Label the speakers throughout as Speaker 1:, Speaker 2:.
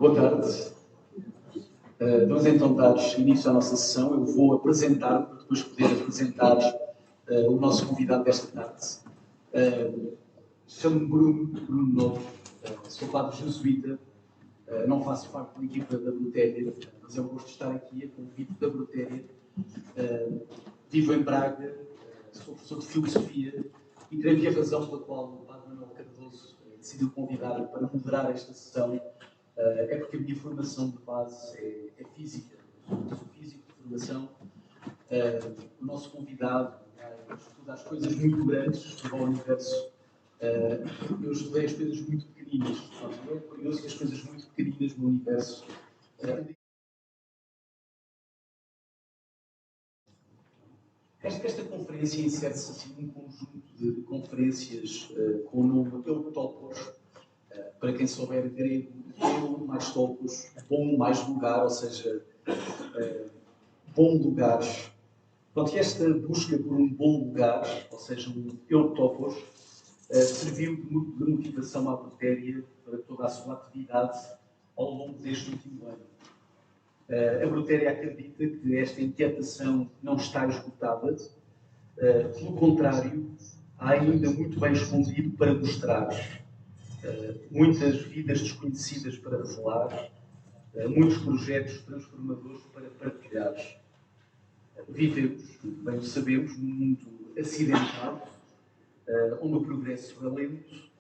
Speaker 1: Boa tarde. Vamos então dar início à nossa sessão. Eu vou apresentar, para depois poder apresentar o nosso convidado desta tarde. Chamo-me Bruno Novo, sou padre jesuíta, não faço parte da equipa da Brotéria, mas é um gosto estar aqui a convite da Brotéria. Vivo em Braga, sou professor de filosofia e creio que a razão pela qual o padre Manuel Cardoso decidiu convidar-me para moderar esta sessão é porque a minha formação de base é física. Sou físico de formação. O nosso convidado estuda as coisas muito grandes, estuda o universo. Eu estudei as coisas muito pequeninas. É curioso que as coisas muito pequeninas no universo. Esta conferência insere-se assim num conjunto de conferências com o nome Eutopos. Para quem souber grego, eu mais topos, bom mais lugar, ou seja, bom lugar. Pronto, e esta busca por um bom lugar, ou seja, um Eutopos, serviu de motivação à Brotéria para toda a sua atividade ao longo deste último ano. A Brotéria acredita que esta inquietação não está esgotada, pelo contrário, há ainda muito bem escondido para mostrar, muitas vidas desconhecidas para revelar, muitos projetos transformadores para partilhar. Vivemos, bem o sabemos, num mundo acidentado, onde o progresso é lento,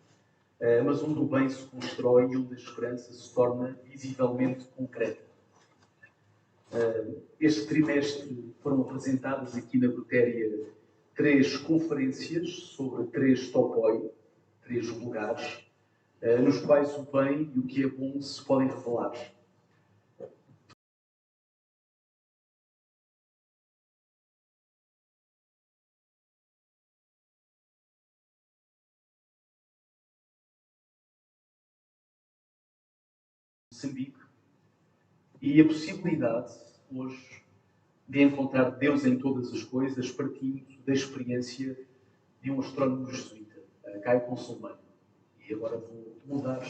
Speaker 1: mas onde o bem se constrói e onde a esperança se torna visivelmente concreta. Este trimestre foram apresentadas aqui na Brotéria 3 conferências sobre 3 topoi, 3 lugares, nos quais o bem e o que é bom se podem revelar. Moçambique, e a possibilidade, hoje, de encontrar Deus em todas as coisas, partindo da experiência de um astrónomo jesuíta, Consolmagno. E agora vou mudar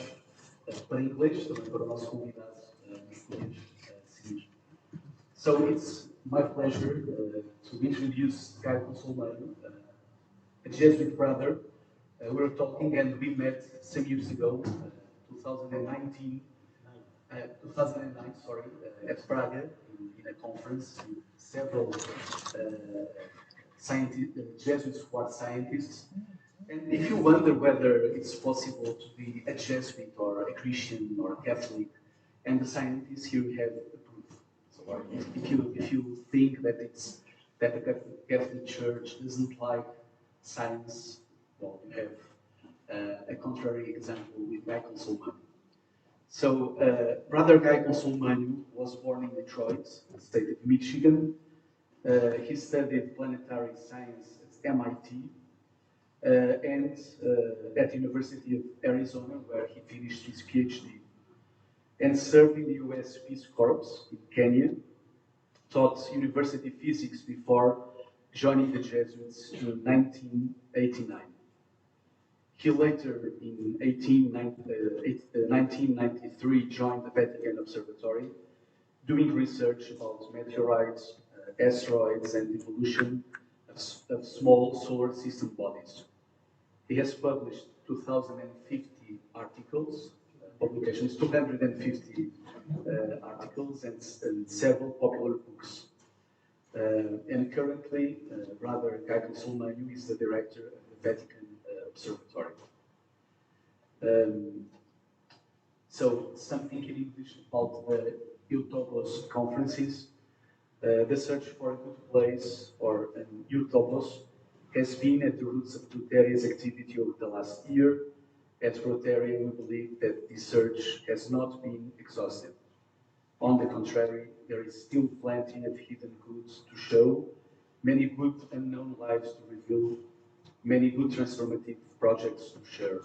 Speaker 1: para inglês, também para o nosso convidado nos poderes seguir. So it's my pleasure to introduce Consolmagno, a Jesuit brother. We were talking and we met some years ago, 2019. 2009, sorry, at Praga, in a conference with several Jesuit squad scientists. And if you wonder whether it's possible to be a Jesuit or a Christian or a Catholic, and the scientists here have the proof. So if you think that that the Catholic Church doesn't like science, well, you have a contrary example with Consolmagno. So, Brother Consolmagno was born in Detroit, the state of Michigan. He studied planetary science at MIT and at the University of Arizona, where he finished his PhD. And served in the US Peace Corps in Kenya, taught university physics before joining the Jesuits in 1989. He later, in 1993, joined the Vatican Observatory, doing research about meteorites, asteroids, and the evolution of small solar system bodies. He has published 2,050 articles, publications, 250 articles, and several popular books. And currently, Brother Consolmagno is the director of the Vatican Observatory. So, something in English about the Eutopos conferences. The search for a good place or an Eutopos has been at the roots of Broteria's activity over the last year. At Brotéria, we believe that this search has not been exhausted. On the contrary, there is still plenty of hidden goods to show, many good unknown lives to reveal, many good transformative projects to share.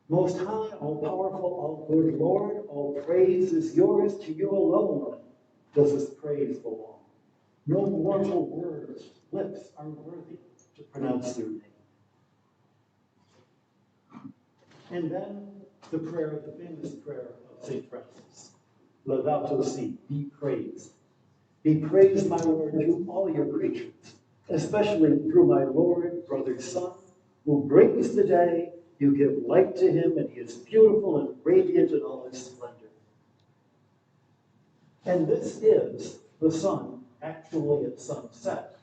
Speaker 2: Most high, all powerful, all good Lord, all praise is yours. To you alone does this praise belong. No mortal words, lips are worthy to pronounce your name. And then the prayer, the famous prayer of St. Francis. Laudato si, be praised. Be praised, my Lord, through all your creatures, especially through my Lord, brother, son, who brings the day. You give light to him, and he is beautiful and radiant in all his splendor. And this is the sun, actually at sunset,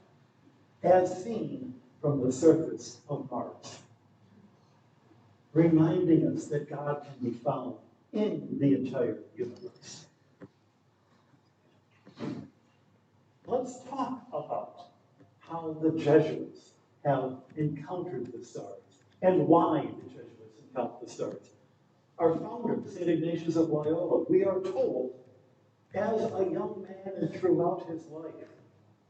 Speaker 2: as seen from the surface of Mars, reminding us that God can be found in the entire universe. Let's talk about how the Jesuits have encountered the stars and why the Jesuits encountered the stars. Our founder, St. Ignatius of Loyola, we are told, as a young man and throughout his life,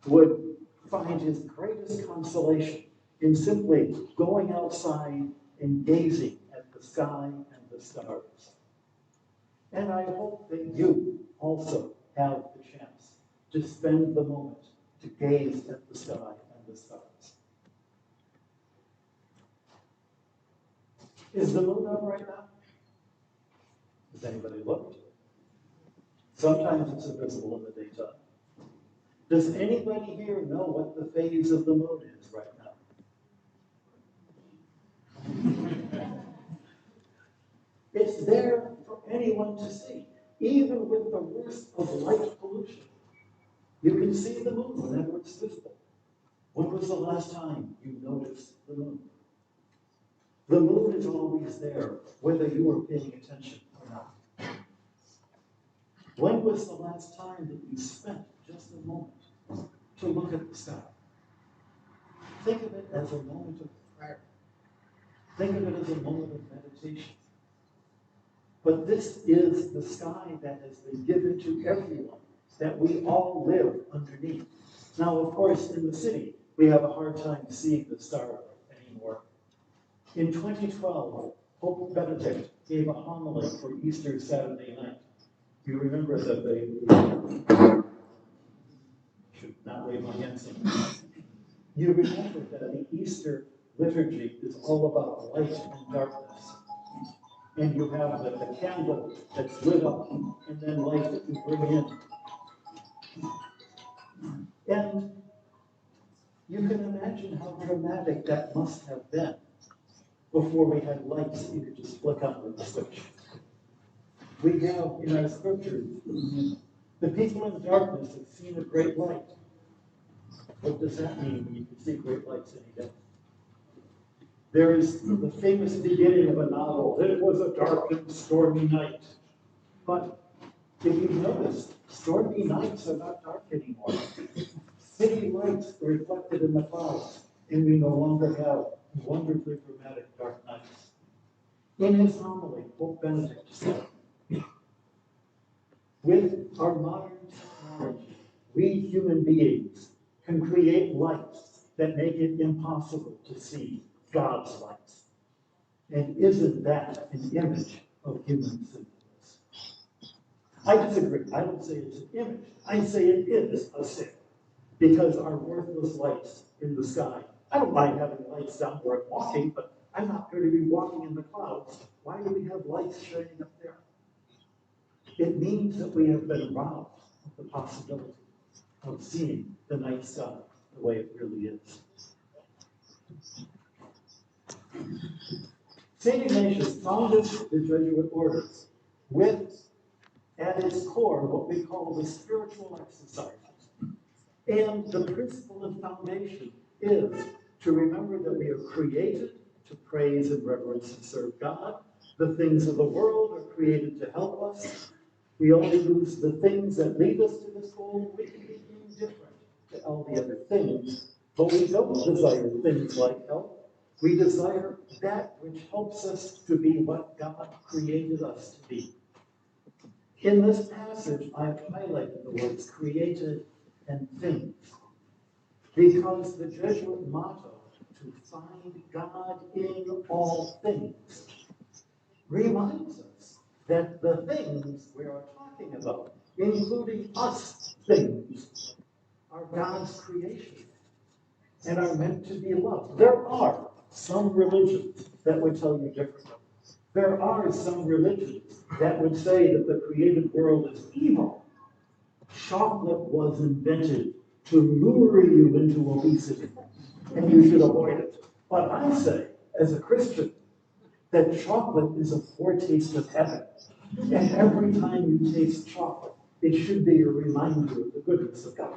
Speaker 2: would find his greatest consolation in simply going outside and gazing at the sky and the stars. And I hope that you also have the chance to spend the moment to gaze at the sky and the stars. Is the moon up right now? Has anybody looked? Sometimes it's invisible in the daytime. Does anybody here know what the phase of the moon is right now? It's there for anyone to see, even with the worst of light pollution. You can see the moon whenever it's visible. When was the last time you noticed the moon? The moon is always there, whether you are paying attention or not. When was the last time that you spent just a moment to look at the sky? Think of it as a moment of prayer. Think of it as a moment of meditation. But this is the sky that has been given to everyone, that we all live underneath. Now, of course, in the city, we have a hard time seeing the stars anymore. In 2012, Pope Benedict gave a homily for Easter Saturday night. You remember that they should not wave my hands in. You remember that the Easter liturgy is all about light and darkness. And you have the candle that's lit up, and then light that you bring in. And you can imagine how dramatic that must have been before we had lights that you could just flick on with the switch. We have in our scriptures, the people in darkness have seen a great light. What does that mean when you can see great lights any day? There is the famous beginning of a novel. It was a dark and stormy night. But if you've noticed, stormy nights are not dark anymore. City lights are reflected in the clouds, and we no longer have wonderfully dramatic dark nights. In his homily, Pope Benedict said, with our modern technology, we human beings can create lights that make it impossible to see God's lights. And isn't that an image of human sinfulness? I disagree. I don't say it's an image. I say it is a sin. Because our worthless lights in the sky, I don't mind having lights down where I'm walking, but I'm not going to be walking in the clouds. Why do we have lights shining up there? It means that we have been robbed of the possibility of seeing the night sky the way it really is. St. Ignatius founded the Jesuit orders with, at its core, what we call the spiritual exercises. And the principle and foundation is to remember that we are created to praise and reverence and serve God. The things of the world are created to help us. We only lose the things that lead us to this goal. We can be indifferent to all the other things, but we don't desire things like health. We desire that which helps us to be what God created us to be. In this passage, I've highlighted the words created and things, because the Jesuit motto, to find God in all things, reminds us that the things we are talking about, including us things, are God's creation and are meant to be loved. There are some religions that would tell you differently. There are some religions that would say that the created world is evil. Chocolate was invented to lure you into obesity, and you should avoid it. But I say, as a Christian, that chocolate is a foretaste of heaven. And every time you taste chocolate, it should be a reminder of the goodness of God.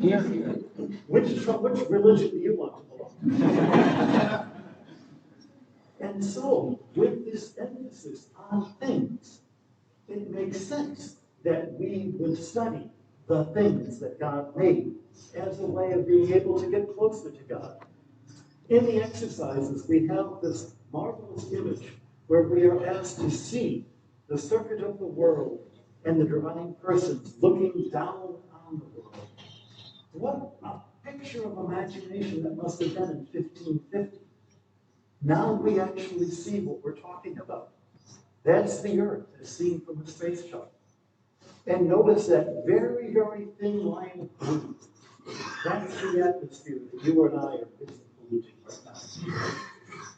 Speaker 1: Here, here.
Speaker 2: Which religion do you want to belong to? And so, with this emphasis on things, it makes sense that we would study the things that God made as a way of being able to get closer to God. In the exercises, we have this marvelous image where we are asked to see the circuit of the world and the divine persons looking down on the world. What a picture of imagination that must have been in 1550. Now we actually see what we're talking about. That's the Earth as seen from a space shuttle. And notice that very, very thin line of blue. That's the atmosphere that you and I are busy polluting right now.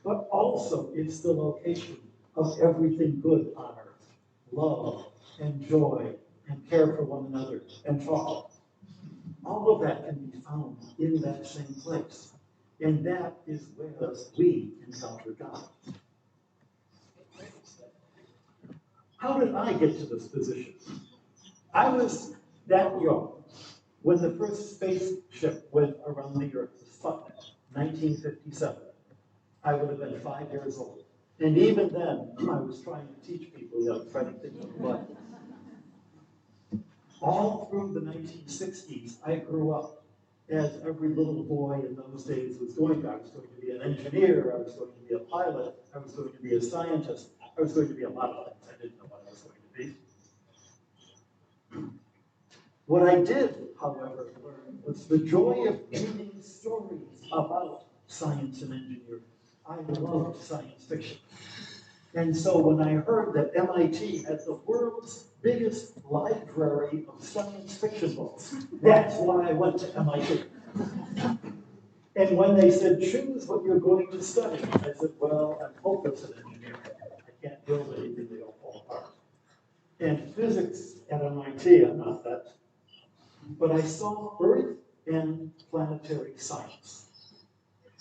Speaker 2: But also it's the location of everything good on Earth. Love and joy and care for one another and chocolate. All of that can be found in that same place. And that is where we encounter God. How did I get to this position? I was that young when the first spaceship went around the Earth, Sputnik, 1957. I would have been 5 years old. And even then, I was trying to teach people, trying to think of life. All through the 1960s, I grew up as every little boy in those days was doing. I was going to be an engineer, I was going to be a pilot, I was going to be a scientist, I was going to be a lot of things. I didn't know what I was going to be. What I did, however, learn was the joy of reading stories about science and engineering. I loved science fiction. And so when I heard that MIT had the world's biggest library of science fiction books, that's why I went to MIT. And when they said, choose what you're going to study, I said, well, I'm hopeless at engineering. I can't build anything, they don't fall apart. And physics at MIT, I'm not that. But I saw Earth and planetary science.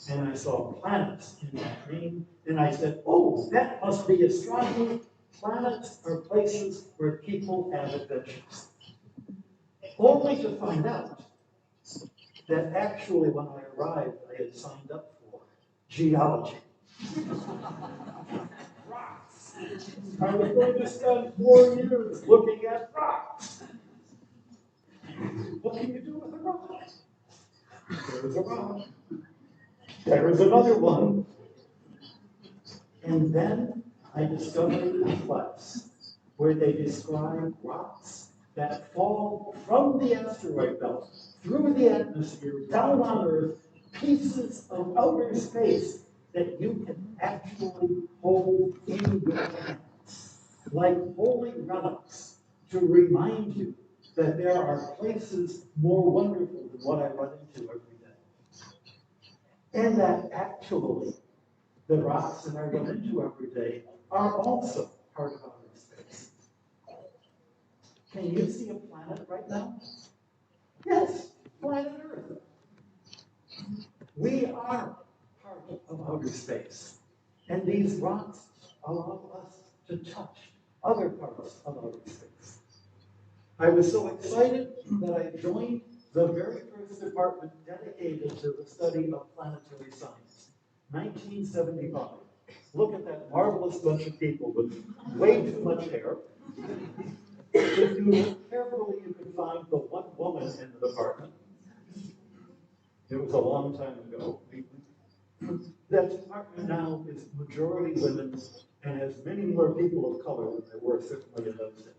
Speaker 2: And I saw planets in that name, and I said, oh, that must be astronomy. Planets are places where people have adventures. Only to find out that actually when I arrived, I had signed up for geology. Rocks. I was going to spend 4 years looking at rocks. What can you do with a rock? There's a rock. There is another one. And then I discovered a class where they describe rocks that fall from the asteroid belt through the atmosphere, down on Earth, pieces of outer space that you can actually hold in your hands, like holy relics, to remind you that there are places more wonderful than what I run into every day. And that actually, the rocks that I run into every day are also part of outer space. Can you see a planet right now? Yes, planet Earth. We are part of outer space. And these rocks allow us to touch other parts of outer space. I was so excited that I joined the very first department dedicated to the study of planetary science, 1975. Look at that marvelous bunch of people with way too much hair. If you look carefully, you can find the one woman in the department. It was a long time ago. That department now is majority women and has many more people of color than there were certainly in those days.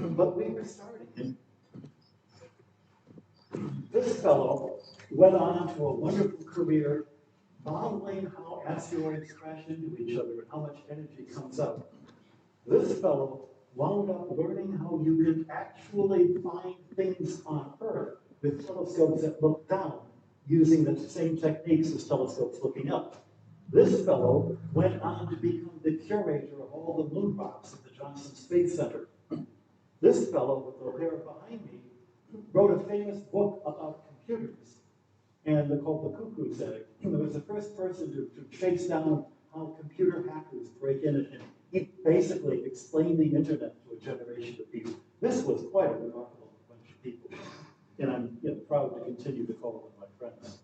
Speaker 2: But we were starting. This fellow went on to a wonderful career modeling how asteroids crash into each other and how much energy comes out. This fellow wound up learning how you can actually find things on Earth with telescopes that look down using the same techniques as telescopes looking up. This fellow went on to become the curator of all the moon rocks at the Johnson Space Center. This fellow with the hair behind me wrote a famous book about computers, and they're called The Cuckoo's Egg. He was the first person to chase down how computer hackers break in, and he basically explained the internet to a generation of people. This was quite a remarkable bunch of people, and I'm proud to continue to call them my friends.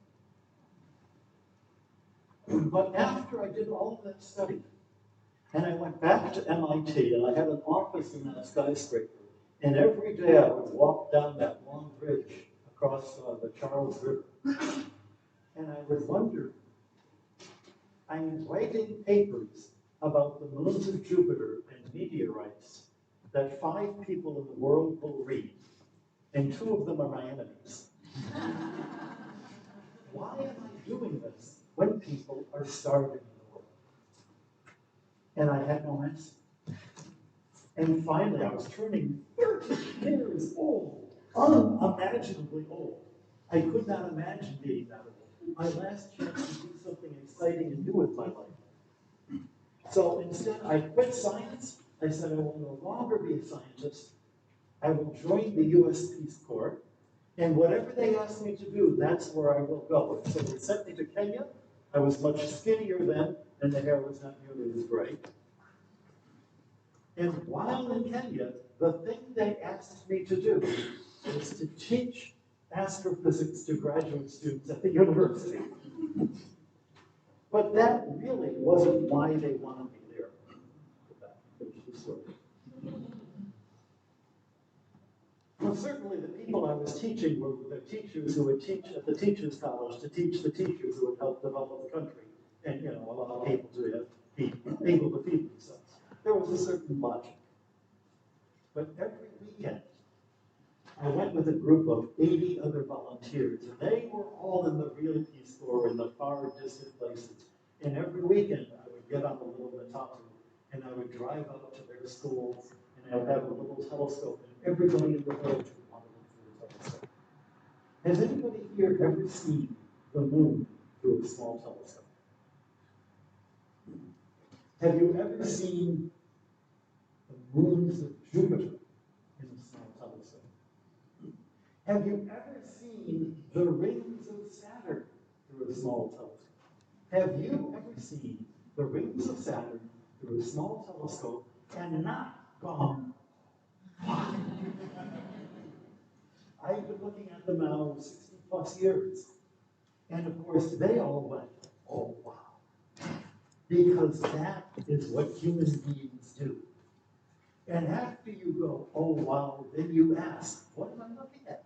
Speaker 2: But after I did all of that study, and I went back to MIT, and I had an office in that skyscraper, and every day I would walk down that long bridge across the Charles River, and I would wonder, I'm writing papers about the moons of Jupiter and meteorites that 5 people in the world will read, and 2 of them are my enemies. Why am I doing this when people are starving in the world? And I had no answer. And finally, I was turning 30 years old, unimaginably old. I could not imagine being that old. My last chance to do something exciting and new with my life. So instead, I quit science. I said I will no longer be a scientist. I will join the U.S. Peace Corps. And whatever they ask me to do, that's where I will go. So they sent me to Kenya. I was much skinnier then, and the hair was not nearly as gray. And while in Kenya, the thing they asked me to do was to teach astrophysics to graduate students at the university. But that really wasn't why they wanted me there. Finish the story. Well, certainly the people I was teaching were the teachers who would teach at the Teachers College to teach the teachers who would help develop the country. And, a lot of people to be able to feed themselves. There was a certain logic. But every weekend, I went with a group of 80 other volunteers, and they were all in the real Peace Corps in the far distant places. And every weekend, I would get on a little matatu, and I would drive up to their schools, and I would have a little telescope, and everybody in the village would want to look through the telescope. Has anybody here ever seen the moon through a small telescope? Have you ever seen the moons of Jupiter in a small telescope? Have you ever seen the rings of Saturn through a small telescope? Have you ever seen the rings of Saturn through a small telescope and not gone, why? I've been looking at them now 60 plus years. And of course, they all went, oh wow. Because that is what human beings do. And after you go, oh wow, then you ask, what am I looking at?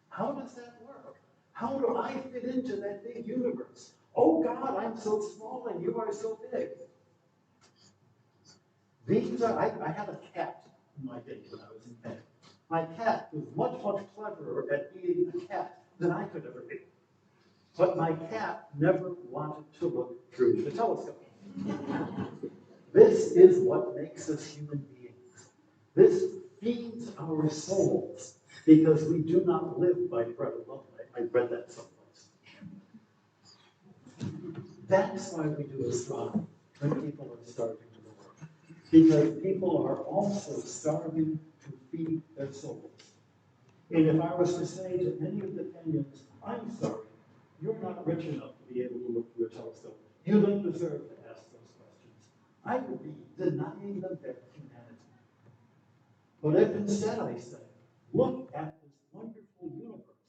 Speaker 2: How does that work? How do I fit into that big universe? Oh God, I'm so small and you are so big. These are, I had a cat in my day when I was in bed. My cat was much, much cleverer at being a cat than I could ever be. But my cat never wanted to look through the telescope. This is what makes us human beings. This feeds our souls because we do not live by bread alone. I read that someplace. That's why we do astronomy when people are starving in the world. Because people are also starving to feed their souls. And if I was to say to any of the Kenyans, I'm sorry, you're not rich enough to be able to look through a telescope. You don't deserve to ask those questions. I would be denying them their humanity. But if instead I say, look at this wonderful universe,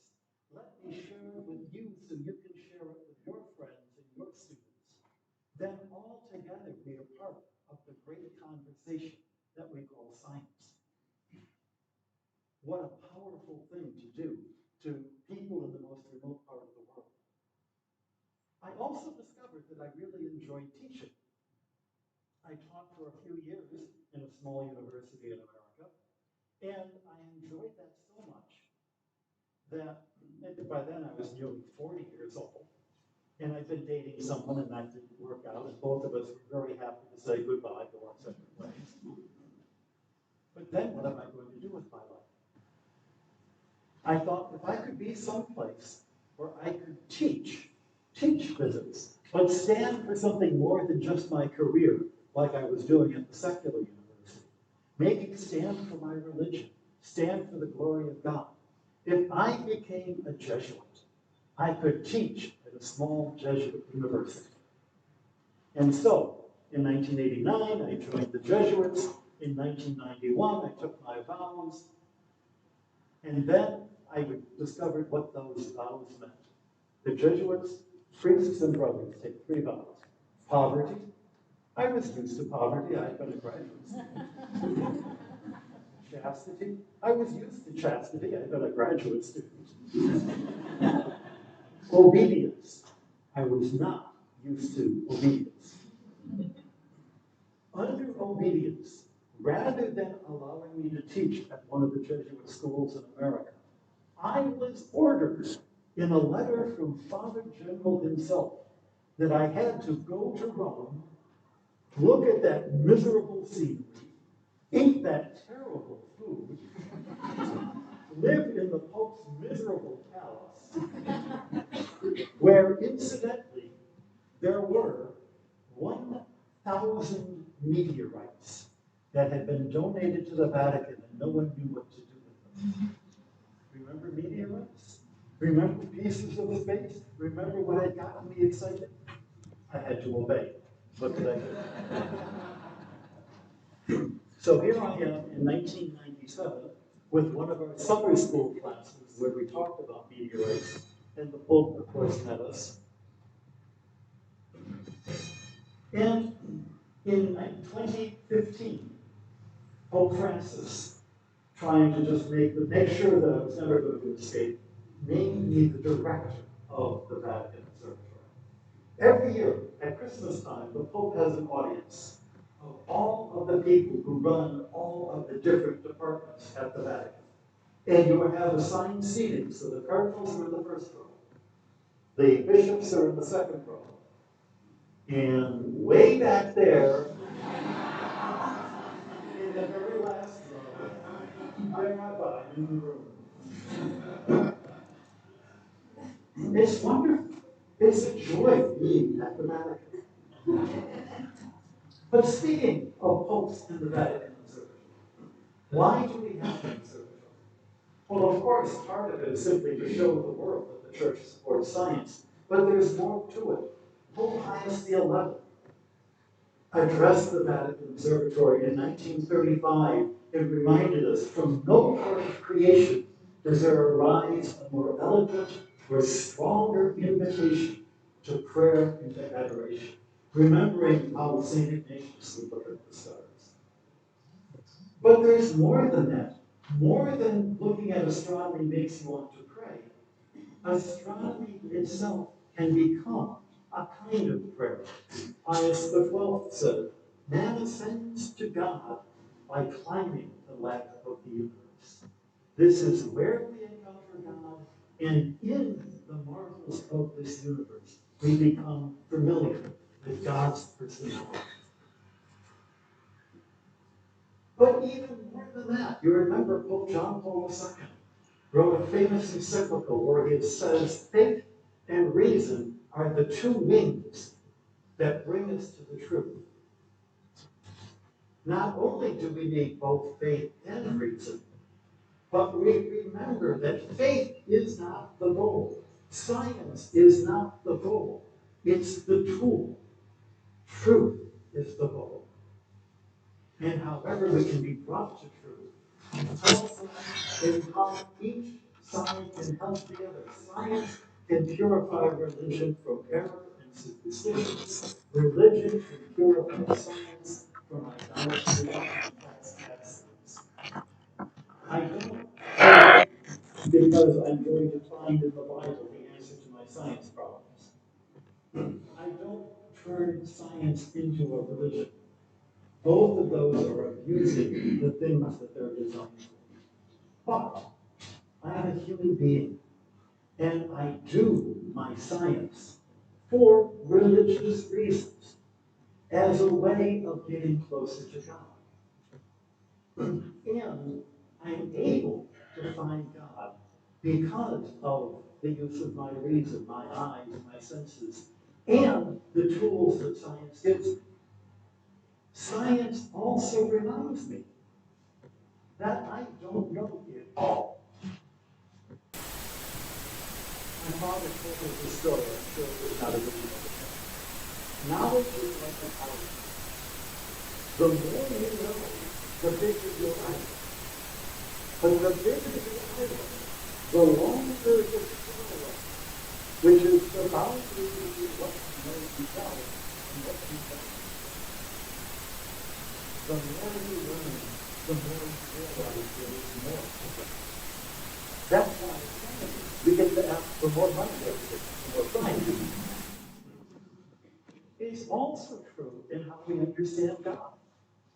Speaker 2: let me share it with you so you can share it with your friends and your students, then all together we are part of the great conversation that we call science. What a powerful thing to do to people in the most remote part of the world. I also discovered that I really enjoyed teaching. I taught for a few years in a small university in America, and I enjoyed that so much that by then I was nearly 40 years old, And I've been dating someone, and that didn't work out, and both of us were very happy to say goodbye, go our separate ways. But then what am I going to do with my life? I thought if I could be someplace where I could teach physics, but stand for something more than just my career, like I was doing at the secular university. Maybe stand for my religion, stand for the glory of God. If I became a Jesuit, I could teach at a small Jesuit university. And so, in 1989, I joined the Jesuits. In 1991, I took my vows. And then I discovered what those vows meant. The Jesuits, priests and brothers, take 3 vows. Poverty. I was used to poverty. I had been a graduate student. Chastity. I was used to chastity. I had been a graduate student. Obedience. I was not used to obedience. Under obedience, rather than allowing me to teach at one of the Jesuit schools in America, I was ordered in a letter from Father General himself that I had to go to Rome, look at that miserable scenery, eat that terrible food, live in the Pope's miserable palace, where incidentally there were 1,000 meteorites that had been donated to the Vatican and no one knew what to do with them. Remember meteorites? Remember pieces of space? Remember what had gotten me excited? I had to obey. What did I do? So here I am in 1997 with one of our summer school classes where we talked about meteorites, and the Pope, of course, met us. And in 2015, Pope Francis, trying to just make sure that I was never going to escape, named me the director of the Vatican Observatory. Every year at Christmas time, the Pope has an audience of all of the people who run all of the different departments at the Vatican. And you have assigned seating, so the cardinals are in the first row, the bishops are in the second row, and way back there, in the very last row, there I am in the room. It's wonderful. It's a joy being at the Vatican. But speaking of popes in the Vatican Observatory, why do we have an observatory? Well, of course, part of it is simply to show the world that the Church supports science, but there's more to it. Pope Pius XI addressed the Vatican Observatory in 1935 and reminded us, from no part of creation does there arise a more elegant or stronger invitation to prayer and to adoration, remembering how St. Ignatius would look at the stars. But there's more than that. More than looking at astronomy makes you want to pray. Astronomy itself can become a kind of prayer. Pius XII said, man ascends to God by climbing the ladder of the universe. This is where we encounter God, and in the marvels of this universe, we become familiar with God's personality. But even more than that, you remember Pope John Paul II wrote a famous encyclical where he says faith and reason are the 2 wings that bring us to the truth. Not only do we need both faith and reason, but we remember that faith is not the goal. Science is not the goal. It's the tool. Truth is the goal. And however we can be brought to truth, also in how each side can help the other. Science can purify religion from error and superstition. Religion can purify science from idolatry and past accidents. I don't, because I'm going to find in the Bible the answer to my science problems. I don't turn science into a religion. Both of those are abusing the things that they're designed for. But I am a human being, and I do my science for religious reasons, as a way of getting closer to God. And I'm able to find God because of the use of my reason, my eyes, my senses, and the tools that science gives me. Science also reminds me that I don't know it all. My father told us a story, I'm sure it was not original. Knowledge is like an hour. The more you know, the bigger your island. But the bigger the island, the longer the shoreline, which is the boundary between what you know yourself and what you don't. The more you learn, the more you realize there is more. That's why we get to ask for more money every day, more science. It's also true in how we understand God.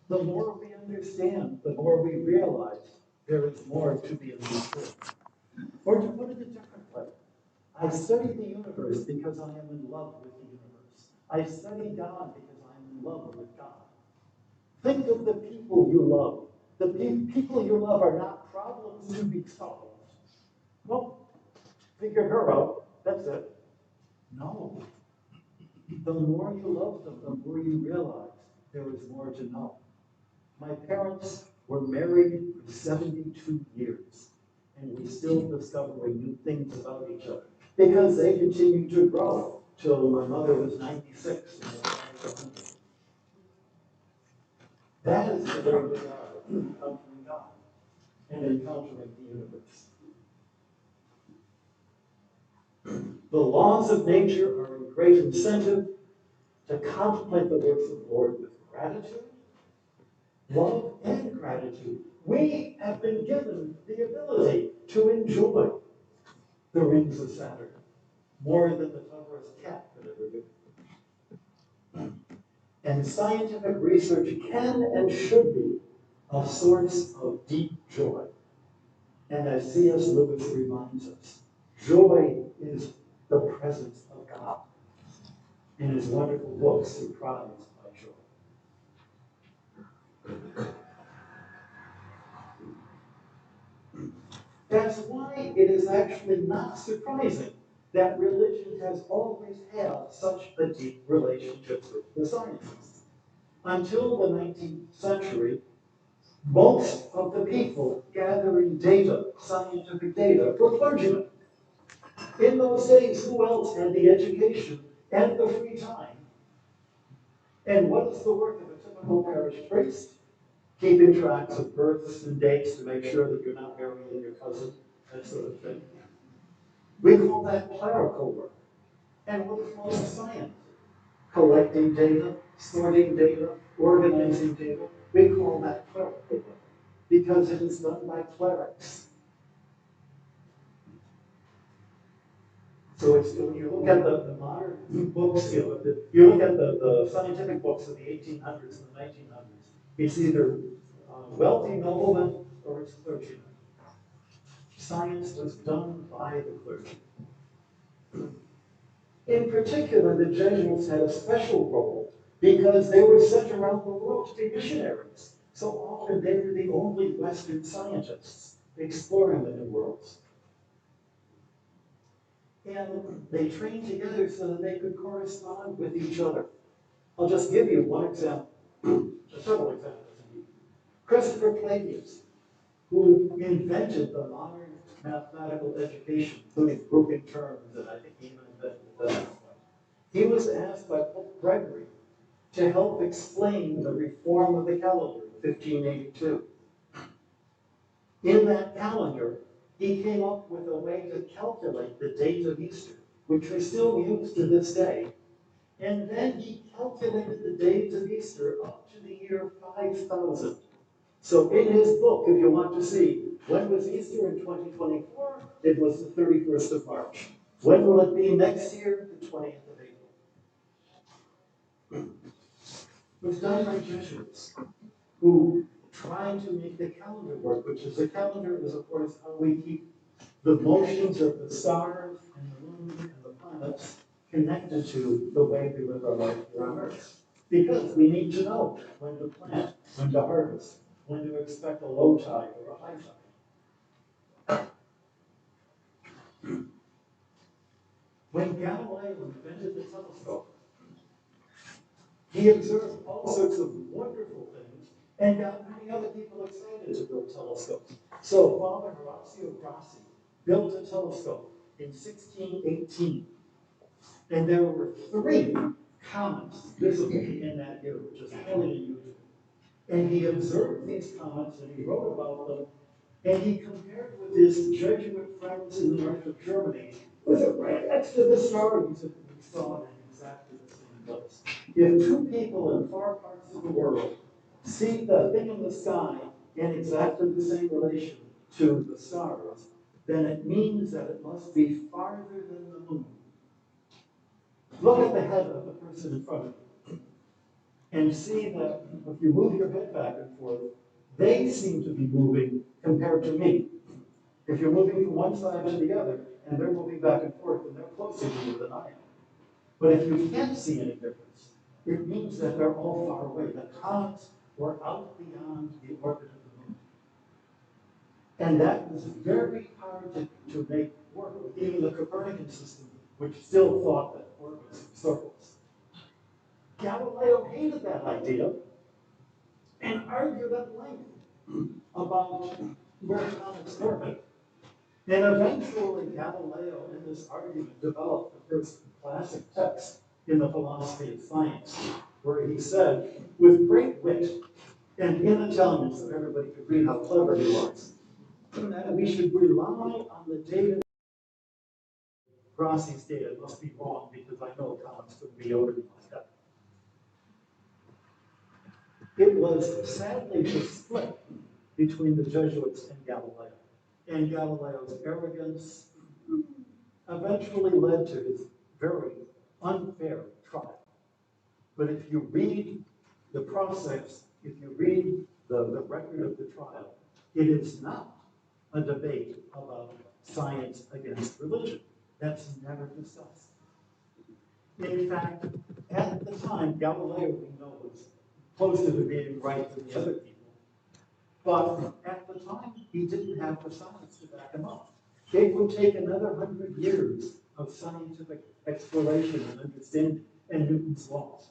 Speaker 2: The more we understand, the more we realize there is more to be understood. Or to put it a different way, I study the universe because I am in love with the universe. I study God because I am in love with God. Think of the people you love. The people you love are not problems to be solved. Well, figure her out. That's it. No. The more you love them, the more you realize there is more to know. My parents were married for 72 years, and we're still discovering new things about each other because they continued to grow till my mother was 96 and my father was 100. That is the way we are encountering God and encountering the universe. The laws of nature are a great incentive to contemplate the works of the Lord with gratitude, love, and gratitude. We have been given the ability to enjoy the rings of Saturn more than the cleverest cat could ever do. And scientific research can and should be a source of deep joy. And as C.S. Lewis reminds us, joy is the presence of God. In his wonderful book, Surprised by Joy. That's why it is actually not surprising that religion has always had such a deep relationship with the sciences. Until the 19th century, most of the people gathering data, scientific data, were clergymen. In those days, who else had the education and the free time? And what is the work of a typical parish priest? Keeping tracks of births and dates to make sure that you're not marrying your cousin, that sort of thing. We call that clerical work. And what is most science? Collecting data, sorting data, organizing data. We call that clerical work because it is done by clerics. So it's, when you look at the modern books, you look at the scientific books of the 1800s and the 1900s, it's either wealthy noblemen or it's clergymen. Science was done by the clergy. In particular, the Jesuits had a special role because they were sent around the world to be missionaries. So often they were the only Western scientists exploring the new worlds. And they trained together so that they could correspond with each other. I'll just give you one example, several examples. Christopher Pelagius, who invented the modern mathematical education, including grouping terms, and I think he even invented that. He was asked by Pope Gregory to help explain the reform of the calendar in 1582. In that calendar, he came up with a way to calculate the date of Easter, which we still use to this day. And then he calculated the days of Easter up to the year 5000. So in his book, if you want to see, when was Easter in 2024? It was the 31st of March. When will it be next year? The 20th of April. It was done by Jesuits who tried to make the calendar work, which is the calendar is, of course, how we keep the motions of the stars and the moon and the planets connected to the way we live our life here on Earth. Because we need to know when to plant, when to harvest, when to expect a low tide or a high tide. When Galileo invented the telescope, he observed all sorts of wonderful things and got many other people excited to build telescopes. So Father Horacio Grassi built a telescope in 1618, and there were 3 comets visible in that year, which is highly unusual. And he observed these comets and he wrote about them, and he compared with his Jesuit friends in the north of Germany, with it right next to the stars that we saw in exactly the same place. If 2 people in far parts of the world see the thing in the sky in exactly the same relation to the stars, then it means that it must be farther than the moon. Look at the head of the person in front of you and see that if you move your head back and forth, they seem to be moving compared to me. If you're moving from one side to the other and they're moving back and forth, then they're closer to you than I am. But if you can't see any difference, it means that they're all far away. The comets were out beyond the orbit of the moon. And that was very hard to make work with even the Copernican system, which still thought that orbits were circles. Galileo hated that idea and argued at length about where comets orbit. And eventually Galileo, in this argument, developed the first classic text in the philosophy of science, where he said, with great wit and in Italian, so everybody could read how clever he was, that we should rely on the data. Grassi's data must be wrong because I know comets couldn't be orbiting like that. It was sadly the split between the Jesuits and Galileo. And Galileo's arrogance eventually led to his very unfair trial. But if you read the process, if you read the record of the trial, it is not a debate about science against religion. That's never discussed. In fact, at the time, Galileo, we know, was closer to being right than the other people. But at the time, he didn't have the science to back him up. It would take another 100 years of scientific exploration and understanding and Newton's laws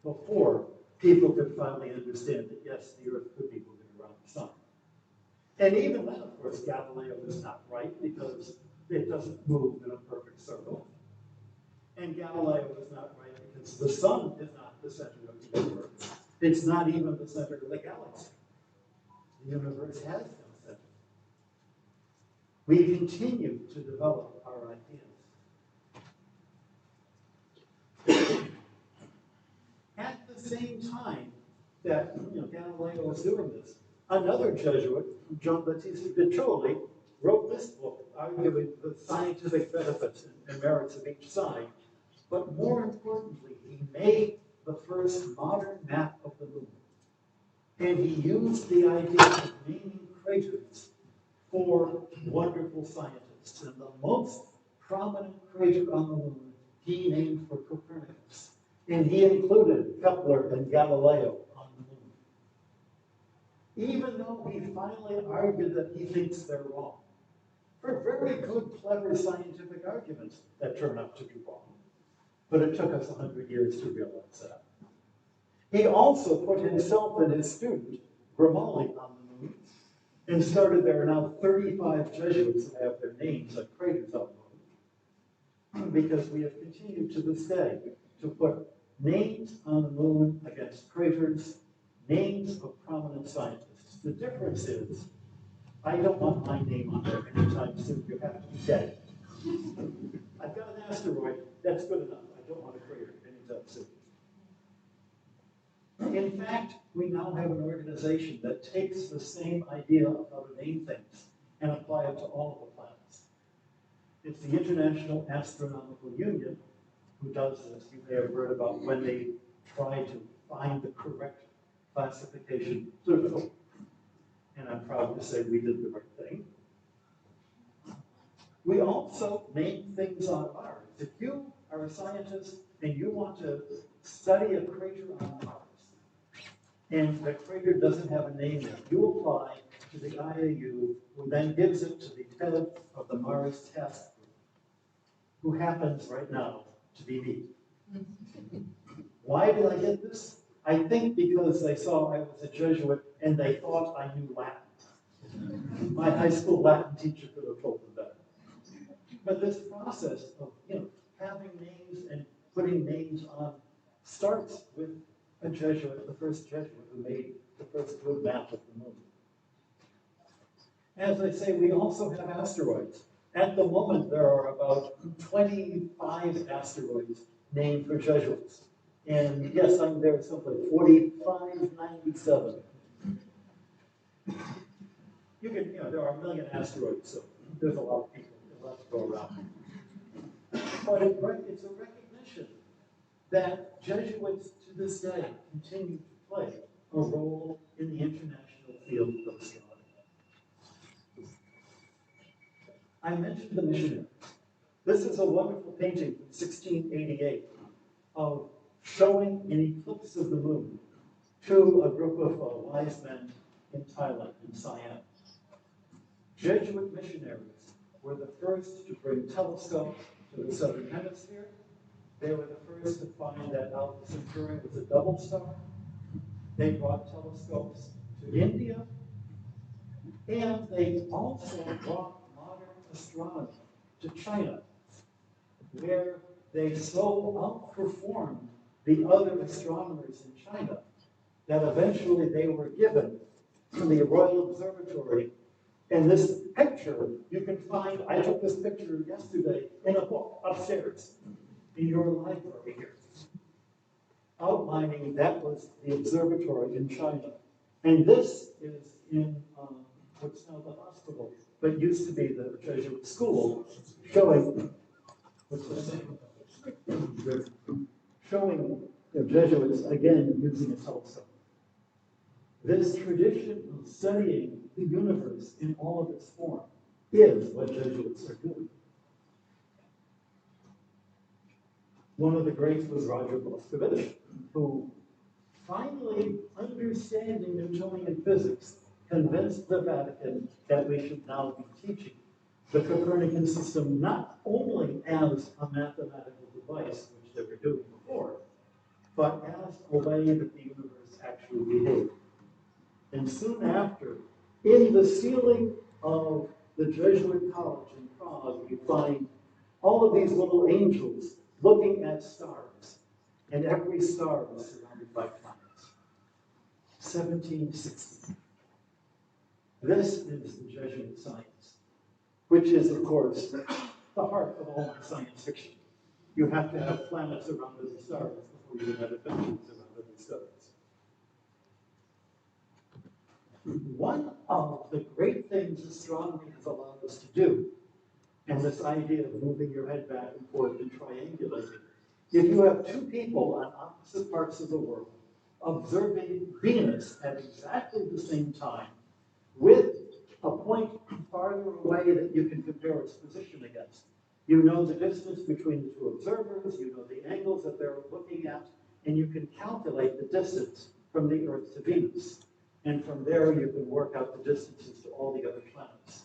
Speaker 2: before people could finally understand that, yes, the Earth could be moving around the sun. And even then, of course, Galileo is not right because it doesn't move in a perfect circle. And Galileo is not right because the sun is not the center of the universe. It's not even the center of the galaxy. The universe has no center. We continue to develop our ideas. At the same time that Galileo was doing this, another Jesuit, John Battista Vitroli, wrote this book arguing the scientific benefits and merits of each side. But more importantly, he made the first modern map of the moon. And he used the idea of naming craters for wonderful scientists. And the most prominent crater on the moon, he named for Copernicus. And he included Kepler and Galileo on the moon. Even though he finally argued that he thinks they're wrong. For very good, clever scientific arguments that turn out to be wrong. But it took us 100 years to realize that. He also put himself and his student, Grimaldi, on the moon, and started. There are now 35 Jesuits who have their names on craters on the moon, because we have continued to this day to put names on the moon against craters, names of prominent scientists. The difference is, I don't want my name on there anytime soon. You have to be dead. I've got an asteroid, that's good enough. I don't want a crater anytime soon. In fact, we now have an organization that takes the same idea of how to name things and apply it to all of the planets. It's the International Astronomical Union who does this. You may have heard about when they try to find the correct classification Pluto. And I'm proud to say we did the right thing. We also name things on Mars. If you are a scientist and you want to study a crater on Mars, and the crater doesn't have a name yet, you apply to the IAU, who then gives it to the head of the Mars Task Group, who happens right now to be me. Why did I get this? I think because they saw I was a Jesuit and they thought I knew Latin. My high school Latin teacher could have told them that. But this process of having names and putting names on starts with a Jesuit, the first Jesuit who made the first good map of the moon. As I say, we also have asteroids. At the moment, there are about 25 asteroids named for Jesuits. And yes, I'm there simply, 4597. There are a million asteroids, so there's a lot of people, a lot to go around. But it's a recognition that Jesuits to this day continue to play a role in the international field of astronomy. I mentioned the missionary. This is a wonderful painting from 1688 of showing an eclipse of the moon to a group of wise men in Thailand, in Siam. Jesuit missionaries were the first to bring telescopes to the southern hemisphere. They were the first to find that Alpha Centauri was a double star. They brought telescopes to India. And they also brought modern astronomy to China, where they so outperformed the other astronomers in China that eventually they were given to the Royal Observatory. And this picture, you can find, I took this picture yesterday in a book upstairs in your library here, outlining that was the observatory in China. And this is in what's now the hospital, but used to be the Jesuit school, showing the Jesuits again using a telescope. This tradition of studying the universe in all of its form is what Jesuits are doing. One of the greats was Roger Boscovich, who finally, understanding Newtonian physics, convinced the Vatican that we should now be teaching the Copernican system not only as a mathematical device, which they were doing before, but as a way that the universe actually behaved. And soon after, in the ceiling of the Jesuit college in Prague, you find all of these little angels looking at stars, and every star is surrounded by planets. 1760. This is the Jesuit science, which is, of course, the heart of all my science fiction. You have to have planets around other stars before you can have adventures around other stars. One of the great things astronomy has allowed us to do, and this idea of moving your head back and forth and triangulating, if you have two people on opposite parts of the world observing Venus at exactly the same time, with a point farther away that you can compare its position against. You know the distance between the two observers, you know the angles that they're looking at, and you can calculate the distance from the Earth to Venus. And from there, you can work out the distances to all the other planets.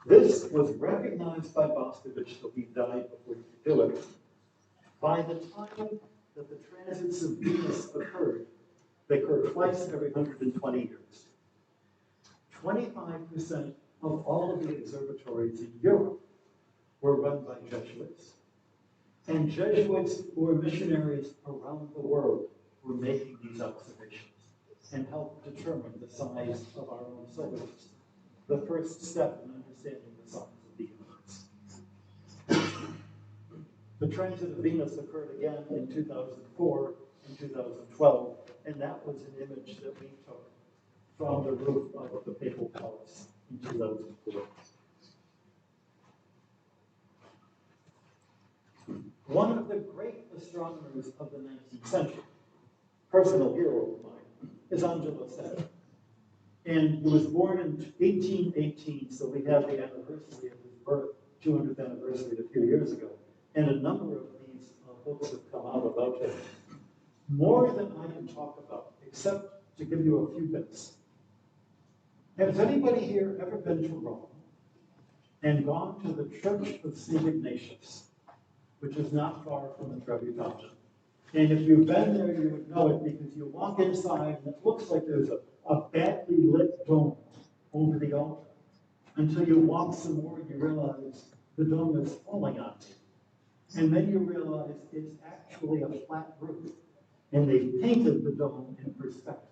Speaker 2: This was recognized by Boscovich, so he died before he could do it. By the time that the transits of Venus occurred, they occurred twice every 120 years. 25% of all of the observatories in Europe were run by Jesuits. And Jesuits who were missionaries around the world were making these observations and helped determine the size of our own solar system, the first step in understanding the size of the universe. The transit of Venus occurred again in 2004 and 2012, and that was an image that we took from the roof of the Papal Palace in 2004. One of the great astronomers of the 19th century, personal hero of mine, is Angelo Sacchi. And he was born in 1818, so we have the anniversary of his birth, 200th anniversary a few years ago. and a number of these books have come out about him. More than I can talk about, except to give you a few bits. Has anybody here ever been to Rome and gone to the Church of St. Ignatius, which is not far from the Trevi Fountain? And if you've been there, you would know it because you walk inside and it looks like there's a badly lit dome over the altar. Until you walk some more, you realize the dome is falling on you. And then you realize it's actually a flat roof. And they painted the dome in perspective.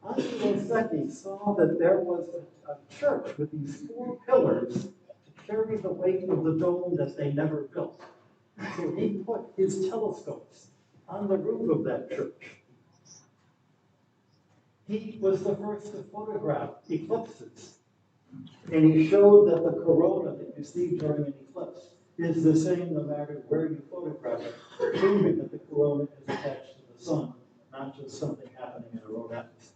Speaker 2: Angelo Secchi saw that there was a church with these 4 pillars to carry the weight of the dome that they never built. So he put his telescopes on the roof of that church. He was the first to photograph eclipses. And he showed that the corona that you see during an eclipse is the same no matter where you photograph it, proving that the corona is attached to the sun, not just something happening in our own atmosphere.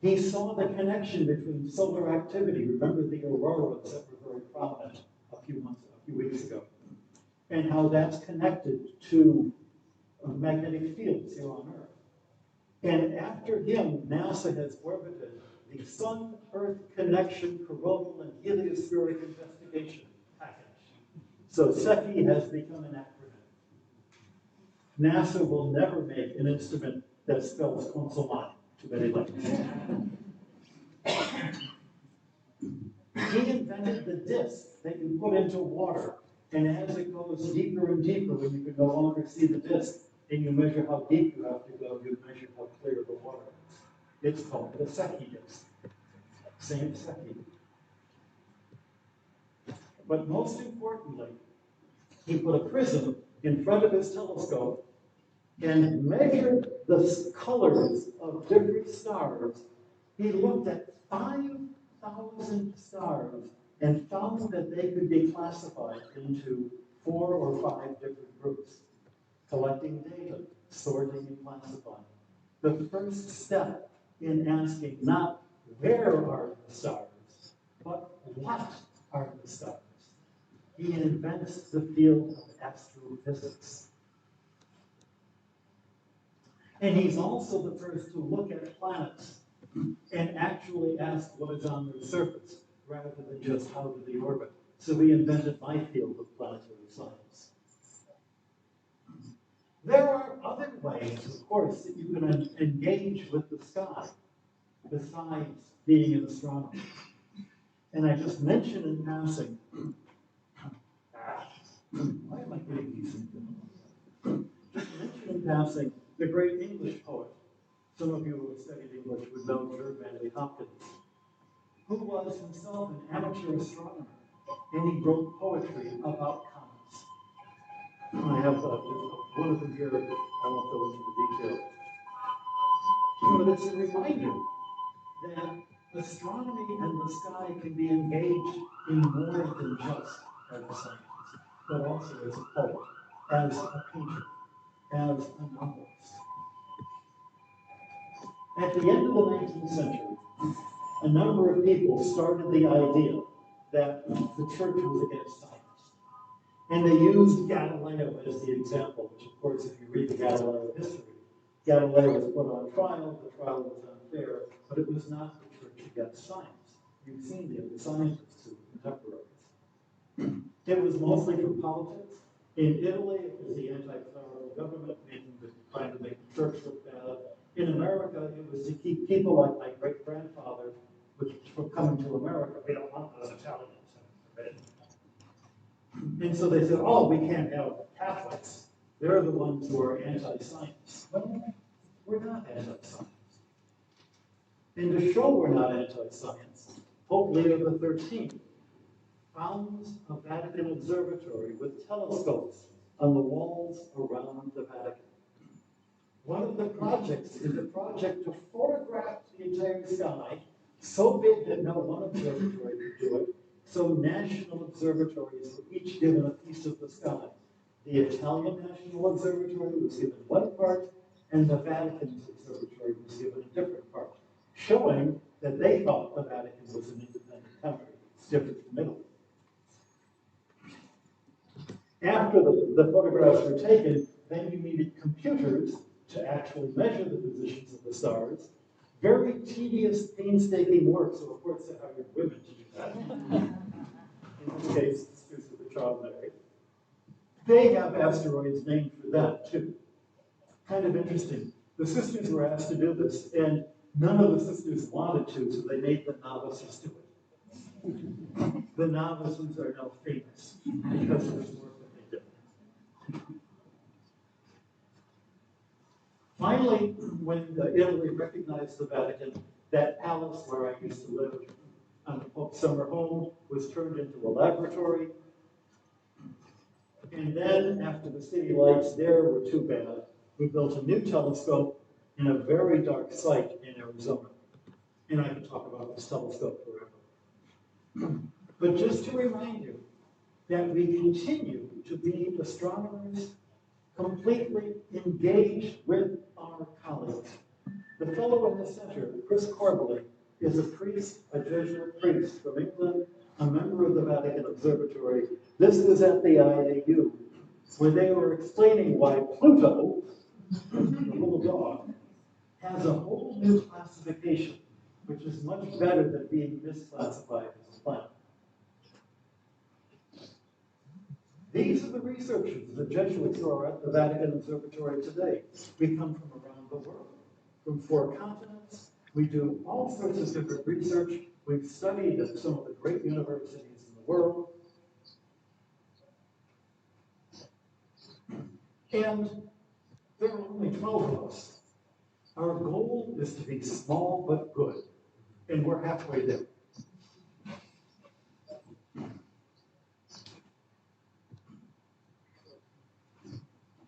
Speaker 2: He saw the connection between solar activity. Remember the auroras that were very prominent a few weeks ago, and how that's connected to magnetic fields here on Earth. And after him, NASA has orbited the Sun-Earth Connection Coronal and Heliospheric Investigation Package. So Secchi has become an acronym. NASA will never make an instrument that spells Consolmagno too many letters. He invented the disc that you put into water, and as it goes deeper and deeper, when you can no longer see the disc, and you measure how deep you have to go, you measure how clear the water is. It's called the Secchi disc. Same Secchi. But most importantly, he put a prism in front of his telescope and measured the colors of different stars. He looked at 5,000 stars and found that they could be classified into 4 or 5 different groups, collecting data, sorting and classifying. The first step in asking not where are the stars, but what are the stars? He invents the field of astrophysics. And he's also the first to look at planets and actually ask what is on their surface, rather than just how do they orbit. So he invented my field of planetary science. There are other ways, of course, that you can engage with the sky, besides being an astronomer. And I just mentioned in passing, why am I getting these things? Just mentioned in passing, the great English poet, some of you who have studied English would know George Manley Hopkins, who was himself an amateur astronomer, and he wrote poetry about comets. I have one of them here, I won't go into the detail. But it's a reminder that astronomy and the sky can be engaged in more than just as a scientist, but also as a poet, as a painter, as a novelist. At the end of the 19th century, a number of people started the idea that the church was against science. And they used Galileo as the example, which of course, if you read the Galileo history, Galileo was put on trial, the trial was unfair, but it was not the church against science. You've seen the other scientists who were contemporaries. It was mostly for politics. In Italy, it was the anti-clerical government trying to make the church look bad. In America, it was to keep people like my great-grandfather from coming to America. We don't want those Italians. And so they said, oh, we can't have Catholics. They're the ones who are anti-science. Well, we're not anti-science. And to show we're not anti-science, Pope Leo XIII founds a Vatican observatory with telescopes on the walls around the Vatican. One of the projects is a project to photograph the entire sky so big that no one observatory could do it. So national observatories were each given a piece of the sky. The Italian National Observatory was given one part, and the Vatican's observatory was given a different part, showing that they thought the Vatican was an independent country. It's different from Italy. After the photographs were taken, then you needed computers to actually measure the positions of the stars. Very tedious, painstaking work, so of course they hired women to do that. In this case, sisters of the child Mary. They have asteroids named for them, too. Kind of interesting. The sisters were asked to do this, and none of the sisters wanted to, so they made the novices do it. The novices are now famous because of this work that they did. Finally, when Italy recognized the Vatican, that palace where I used to live on the Pope's summer home was turned into a laboratory. And then, after the city lights there were too bad, we built a new telescope in a very dark site in Arizona. And I can talk about this telescope forever. But just to remind you that we continue to be astronomers completely engaged with our colleagues. The fellow in the center, Chris Corbally, is a priest, a Jesuit priest from England, a member of the Vatican Observatory. This was at the IAU, where they were explaining why Pluto, the little dog, has a whole new classification, which is much better than being misclassified as a planet. These are the researchers, the Jesuits who are at the Vatican Observatory today. We come from around the world, from 4 continents. We do all sorts of different research. We've studied at some of the great universities in the world. And there are only 12 of us. Our goal is to be small but good, and we're halfway there.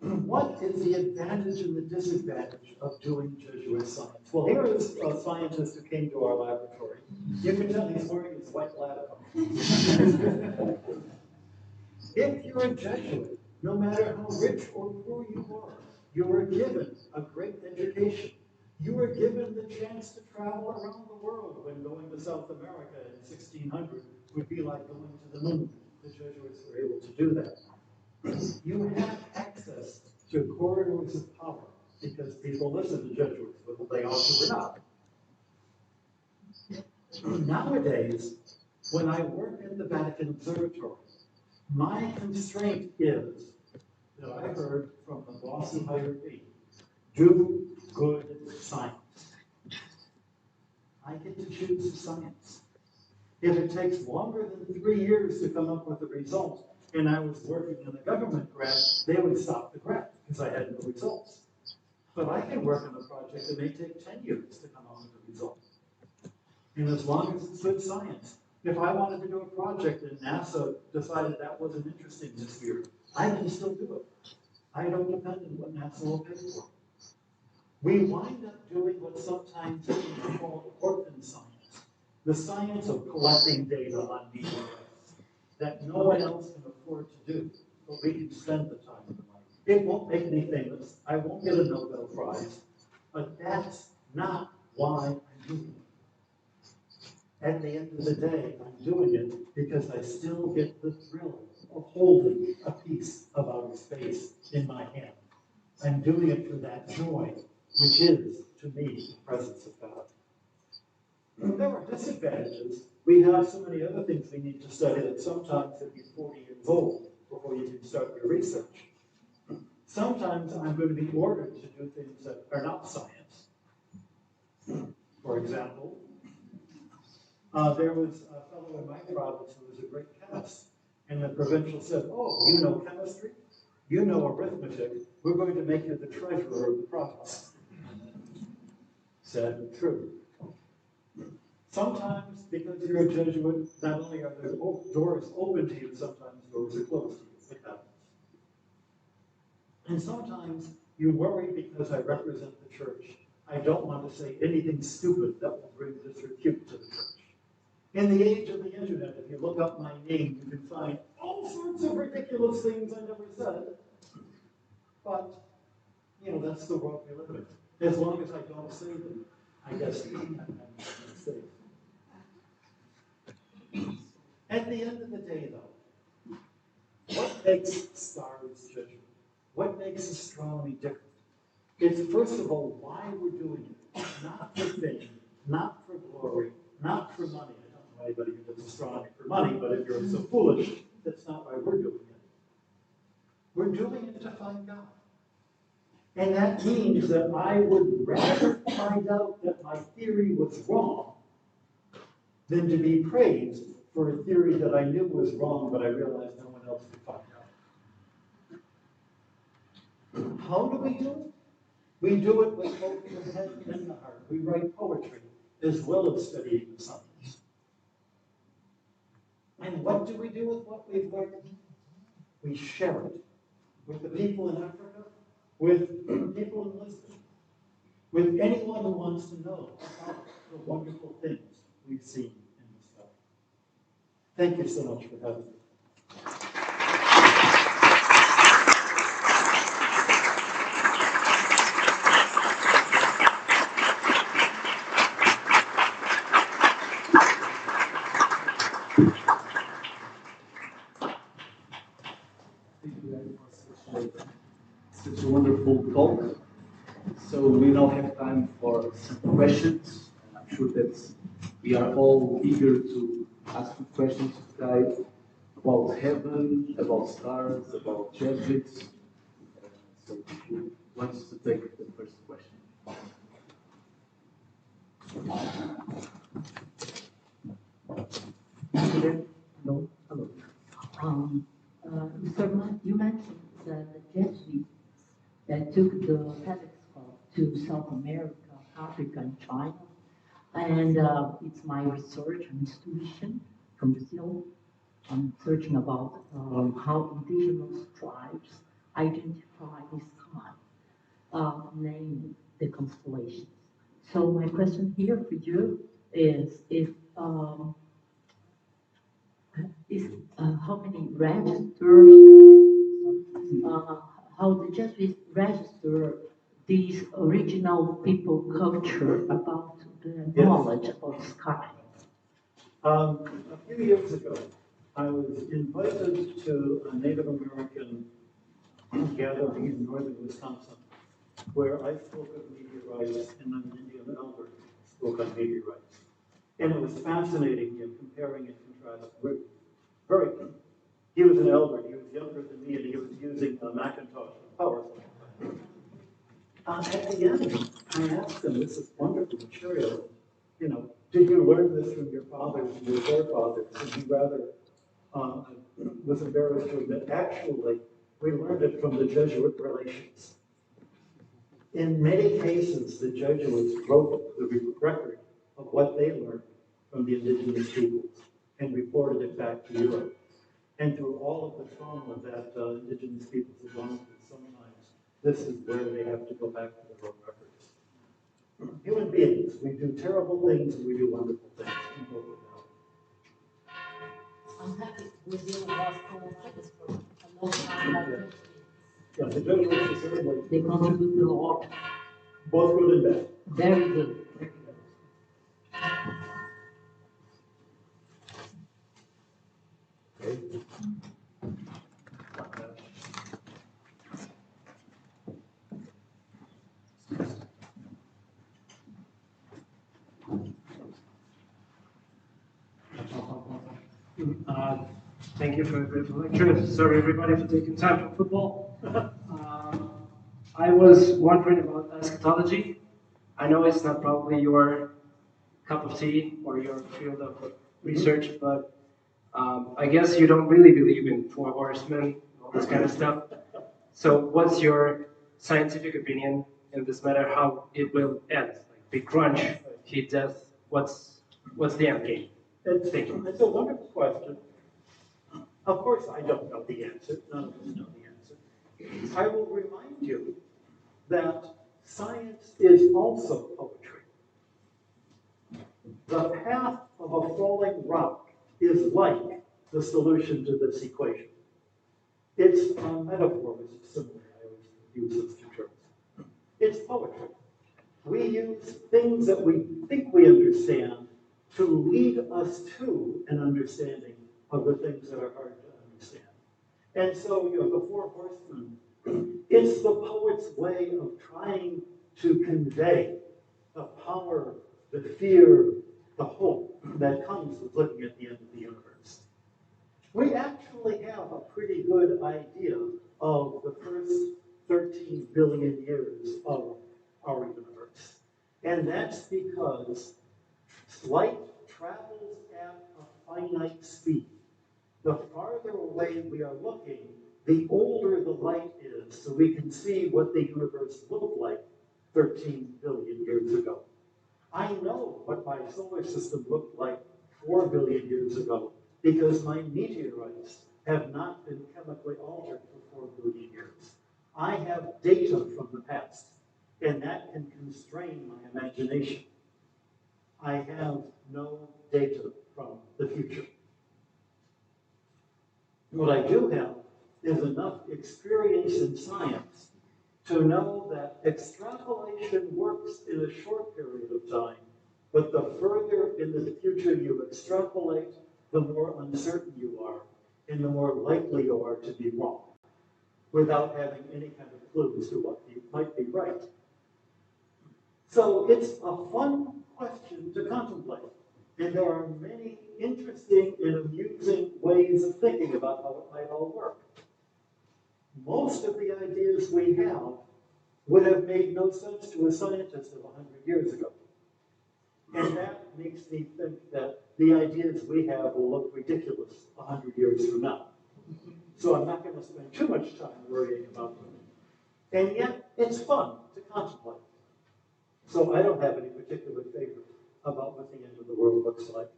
Speaker 2: What is the advantage and the disadvantage of doing Jesuit science? Well, here is a scientist who came to our laboratory. You can tell he's wearing his white lab coat. If you're a Jesuit, no matter how rich or poor you are given a great education. You were given the chance to travel around the world when going to South America in 1600 would be like going to the moon. The Jesuits were able to do that. You have access to corridors of power because people listen to Jesuits, whether they ought to or not. Nowadays, when I work at the Vatican Observatory, my constraint is that I heard from the boss who hired me, do good science. I get to choose the science. If it takes longer than 3 years to come up with a result, and I was working in a government grant, they would stop the grant because I had no results. But I can work on a project that may take 10 years to come up with a result. And as long as it's good science, if I wanted to do a project and NASA decided that wasn't interesting this year, I can still do it. I don't depend on what NASA will pay for. We wind up doing what sometimes is called orphan science, the science of collecting data on meteorites that no one else can afford to do, but we can spend the time and the money. It won't make me famous. I won't get a Nobel Prize, but that's not why I'm doing it. At the end of the day, I'm doing it because I still get the thrill of holding a piece of outer space in my hand. I'm doing it for that joy, which is, to me, the presence of God. There are disadvantages. We have so many other things we need to study that sometimes you'll be 40 years old before you can start your research. Sometimes I'm going to be ordered to do things that are not science. For example, there was a fellow in my province who was a great chemist, and the provincial said, "Oh, you know chemistry? You know arithmetic. We're going to make you the treasurer of the province." Said, true. Sometimes, because you're a Jesuit, not only are there doors open to you, sometimes doors are closed to you. It happens. And sometimes you worry because I represent the church. I don't want to say anything stupid that will bring disrepute to the church. In the age of the internet, if you look up my name, you can find all sorts of ridiculous things I never said. But, you know, that's the world we live in. As long as I don't say them, I guess I'm safe. At the end of the day, though, What makes stars Jesuit? What makes astronomy different? It's first of all why we're doing it. Not for fame, not for glory, not for money. I don't know anybody who does astronomy for money, but if you're so foolish, that's not why we're doing it. We're doing it to find God. And that means that I would rather find out that my theory was wrong than to be praised for a theory that I knew was wrong, but I realized no one else could find out. How do we do it? We do it with both the head and the heart. We write poetry as well as studying the science. And what do we do with what we've learned? We share it with the people in Africa, with people in Lisbon, with anyone who wants to know about the wonderful things we've seen in the sky. Thank you so much for having me.
Speaker 1: Such a wonderful talk. So we now have time for some questions. I'm sure that we are all eager to ask you questions today about heaven, about stars, about Jesuits. So who wants to take the first question?
Speaker 3: Hello. Hello. Mr. Mann, you mentioned that the Jesuits that took the telescope to South America, Africa, and China. And it's my research and institution from Brazil. I'm searching about how indigenous tribes identify the sky, name the constellations. So my question here for you is how many registers, how the Jesuits register these original people culture about the knowledge of the sky.
Speaker 2: A few years ago, I was invited to a Native American gathering in northern Wisconsin, where I spoke of meteorites and an Indian elder spoke on meteorites. And it was fascinating in comparing and contrasting. He was an elder, he was younger than me, and he was using a Macintosh PowerPoint. At the end, I asked him, this is wonderful material, you know, did you learn this from your fathers and your forefathers? And he rather was embarrassed to admit, actually, we learned it from the Jesuit relations. In many cases, the Jesuits wrote the record of what they learned from the indigenous peoples and reported it back to Europe. And through all of the trauma that indigenous peoples have gone through, sometimes this is where they have to go back to their own records. Human beings, we do terrible things and we do wonderful things.
Speaker 3: I'm happy Brazil was colonized for a long time.
Speaker 2: Yeah, the Jesuits certainly.
Speaker 3: They contribute a lot.
Speaker 2: Both good and bad.
Speaker 3: Very good. Very good.
Speaker 4: Thank you for a great lecture. Sorry, everybody, for taking time for football. I was wondering about eschatology. I know it's not probably your cup of tea or your field of research, but I guess you don't really believe in four horsemen, all this kind of stuff. So, what's your scientific opinion in this matter? How it will end? Like big crunch, heat death. What's the end game?
Speaker 2: It's a wonderful question. Of course, I don't know the answer. None of us know the answer. I will remind you that science is also poetry. The path of a falling rock is like the solution to this equation. It's a metaphor, which is similar. I always use those two terms. It's poetry. We use things that we think we understand to lead us to an understanding of the things that are hard to understand. And so, the four horsemen, it's the poet's way of trying to convey the power, the fear, the hope that comes with looking at the end of the universe. We actually have a pretty good idea of the first 13 billion years of our universe. And that's because light travels at a finite speed. The farther away we are looking, the older the light is, so we can see what the universe looked like 13 billion years ago. I know what my solar system looked like 4 billion years ago because my meteorites have not been chemically altered for 4 billion years. I have data from the past, and that can constrain my imagination. I have no data from the future. What I do have is enough experience in science to know that extrapolation works in a short period of time, but the further in the future you extrapolate, the more uncertain you are, and the more likely you are to be wrong, without having any kind of clue as to what you might be right. So it's a fun question to contemplate, and there are many interesting and amusing ways of thinking about how it might all work. Most of the ideas we have would have made no sense to a scientist of 100 years ago. And that makes me think that the ideas we have will look ridiculous 100 years from now. So I'm not going to spend too much time worrying about them. And yet, it's fun to contemplate. So I don't have any particular favorite about what the end of the world looks like,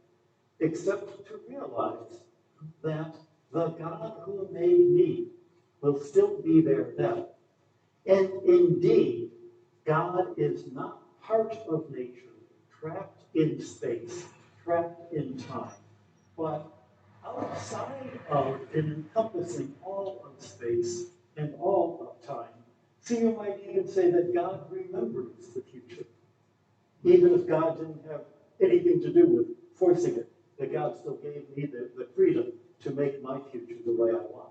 Speaker 2: except to realize that the God who made me will still be there then. And indeed, God is not part of nature, trapped in space, trapped in time, but outside of and encompassing all of space and all of time. So you might even say that God remembers the future, even if God didn't have anything to do with forcing it, that God still gave me the freedom to make my future the way I want.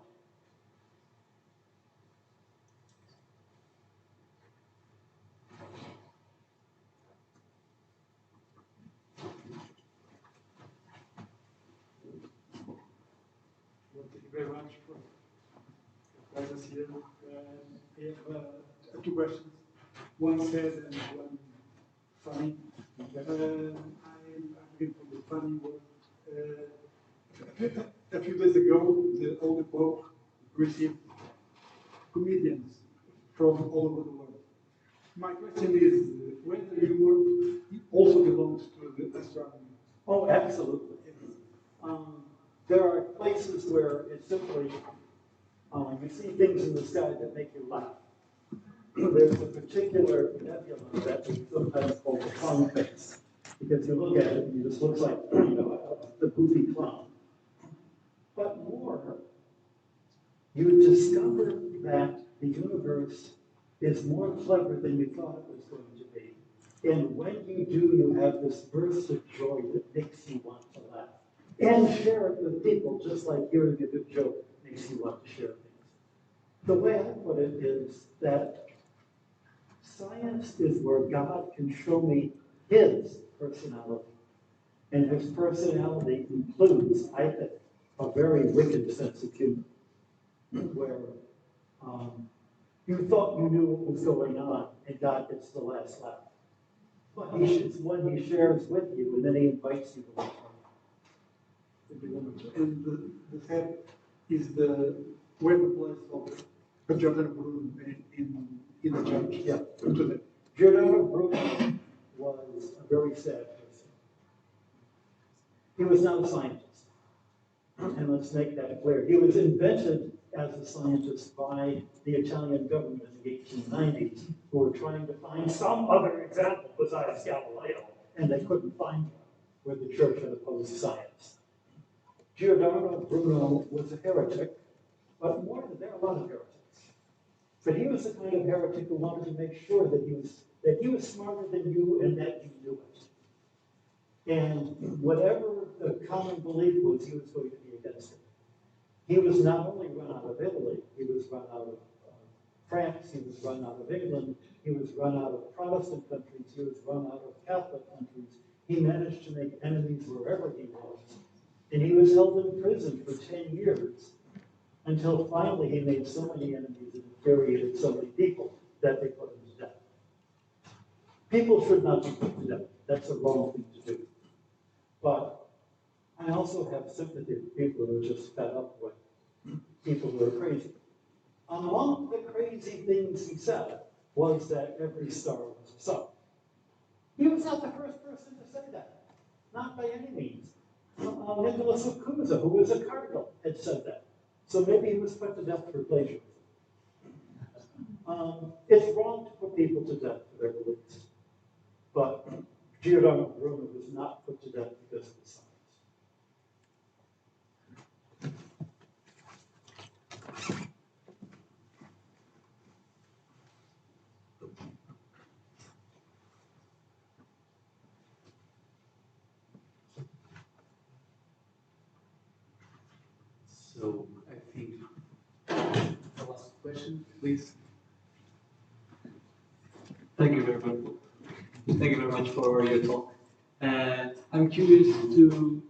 Speaker 5: Thank you very much for your presence here. I have 2 questions. One sad and one funny. I'm looking for the funny one. A few days ago, the Holy Pope received comedians from all over the world. My question is whether humor also belongs to the astronomy.
Speaker 2: Oh, absolutely. There are places where it's simply, you see things in the sky that make you laugh. There's a particular nebula that we sometimes call the clown face, because you look at it and it just looks like, the goofy clown. But more, you discover that the universe is more clever than you thought it was going to be. And when you do, you have this burst of joy that makes you want to laugh. And share it with people, just like hearing a good joke makes you want to share things. The way I put it is that science is where God can show me his personality. And his personality includes, I think, a very wicked sense of humor, where you thought you knew what was going on, and God gets the last laugh. But it's one he shares with you, and then he invites you to laugh.
Speaker 5: And the third is where the place of Giordano Bruno in the church.
Speaker 2: Yeah.
Speaker 5: Today.
Speaker 2: Giordano Bruno was a very sad person. He was not a scientist. And let's make that clear. He was invented as a scientist by the Italian government in the 1890s, who were trying to find some other example besides Galileo, and they couldn't find one where the church had opposed science. Giordano Bruno was a heretic, but more than there are a lot of heretics. But he was the kind of heretic who wanted to make sure that he was smarter than you and that you knew it. And whatever the common belief was, he was going to be against it. He was not only run out of Italy, he was run out of France, he was run out of England, he was run out of Protestant countries, he was run out of Catholic countries. He managed to make enemies wherever he was. And he was held in prison for 10 years until finally he made so many enemies and infuriated so many people that they put him to death. People should not be put to death. That's a wrong thing to do. But I also have sympathy for people who are just fed up with people who are crazy. Among the crazy things he said was that every star was a sun. He was not the first person to say that, not by any means. Nicholas of Cusa, who was a cardinal, had said that. So maybe he was put to death for plagiarism. It's wrong to put people to death for their beliefs. But Giordano Bruno was not put to death because of his science.
Speaker 1: So I think the last question, please.
Speaker 6: Thank you very much. Thank you very much for your talk. I'm curious to.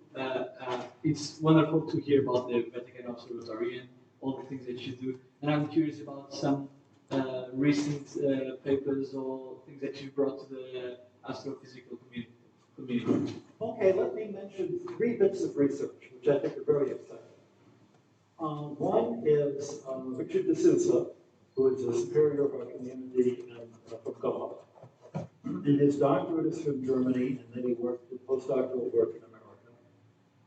Speaker 6: It's wonderful to hear about the Vatican Observatory and all the things that you do. And I'm curious about some recent papers or things that you brought to the astrophysical community.
Speaker 2: Okay, let me mention 3 bits of research, which I think are very exciting. One is Richard de Souza, who is a superior of our community from Gaul. And his doctorate is from Germany, and then he worked with postdoctoral work in America.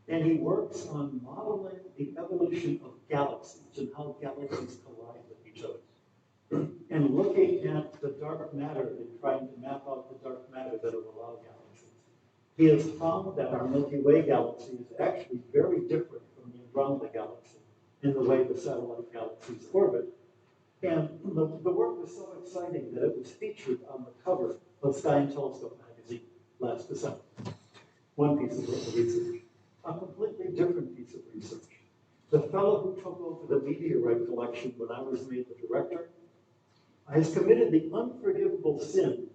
Speaker 2: And he works on modeling the evolution of galaxies and how galaxies collide with each other. And looking at the dark matter and trying to map out the dark matter that will allow galaxies. He has found that our Milky Way galaxy is actually very different from the Andromeda galaxy in the way the satellite galaxies orbit. And the work was so exciting that it was featured on the cover of Sky and Telescope magazine last December. One piece of research. A completely different piece of research. The fellow who took over the meteorite collection when I was made the director has committed the unforgivable sin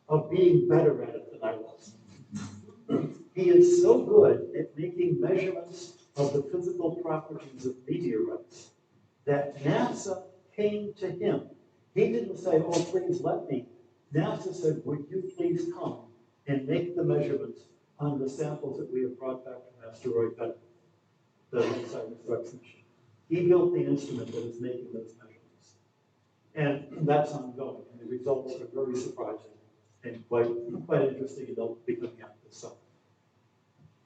Speaker 2: of being better at it than I was. He is so good at making measurements of the physical properties of meteorites that NASA came to him. He didn't say, oh, please let me. NASA said, would you please come and make the measurements on the samples that we have brought back from asteroid Beta, the OSIRIS-REx mission. He built the instrument that is making those measurements. And that's ongoing, and the results are very surprising and quite interesting, and they'll be coming out this summer.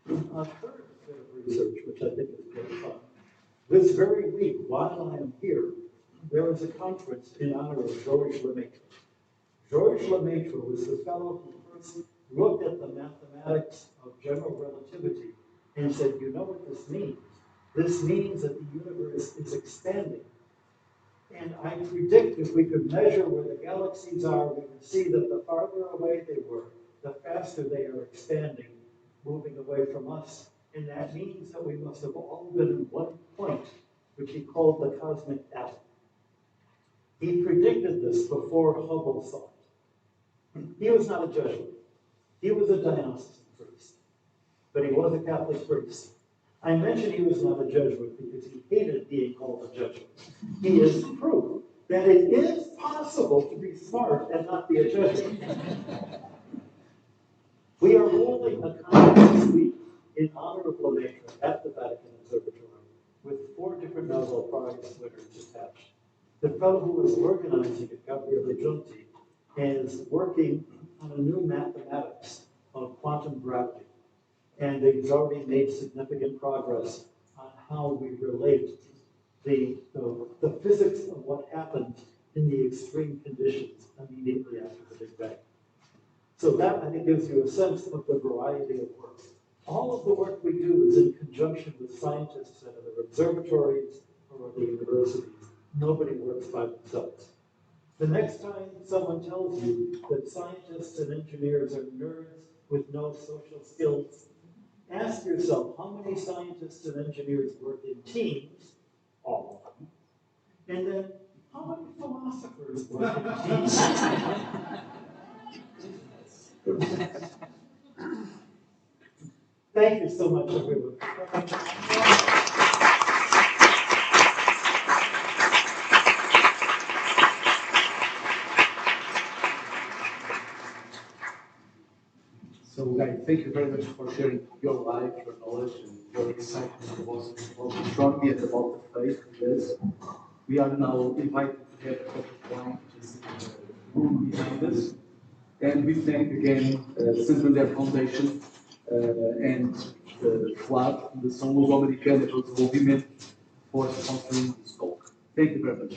Speaker 2: A third bit of research, which I think is very fun. This very week, while I'm here, there is a conference in honor of Georges Lemaitre. Georges Lemaitre was the fellow who first looked at the mathematics of general relativity and said, you know what this means? This means that the universe is expanding. And I predict if we could measure where the galaxies are, we would see that the farther away they were, the faster they are expanding, moving away from us. And that means that we must have all been in one point, which he called the cosmic atom. He predicted this before Hubble saw it. He was not a Jesuit. He was a diocesan priest, but he was a Catholic priest. I mentioned he was not a Jesuit because he hated being called a Jesuit. He is proof that it is possible to be smart and not be a Jesuit. We are holding a conference this week in honor of Lemaitre at the Vatican Observatory with 4 different Nobel Prize winners attached. The fellow who was organizing it, Gabriele Giunti, is working on a new mathematics of quantum gravity. And he's already made significant progress on how we relate the physics of what happens in the extreme conditions immediately after the Big Bang. So that, I think, gives you a sense of the variety of work. All of the work we do is in conjunction with scientists at other observatories or at the universities. Nobody works by themselves. The next time someone tells you that scientists and engineers are nerds with no social skills, ask yourself, how many scientists and engineers work in teams? All of them. And then, how many philosophers? Thank you so much, everyone.
Speaker 1: So guys, thank you very much for sharing your life, your knowledge, and your excitement about astronomy and about the faith with us. We are now invited to have a cup of wine, which is in the room behind us. And we thank again the Santander Foundation and FLAB, Fundação Luso-Americana pelo Desenvolvimento, for sponsoring this talk. Thank you very much.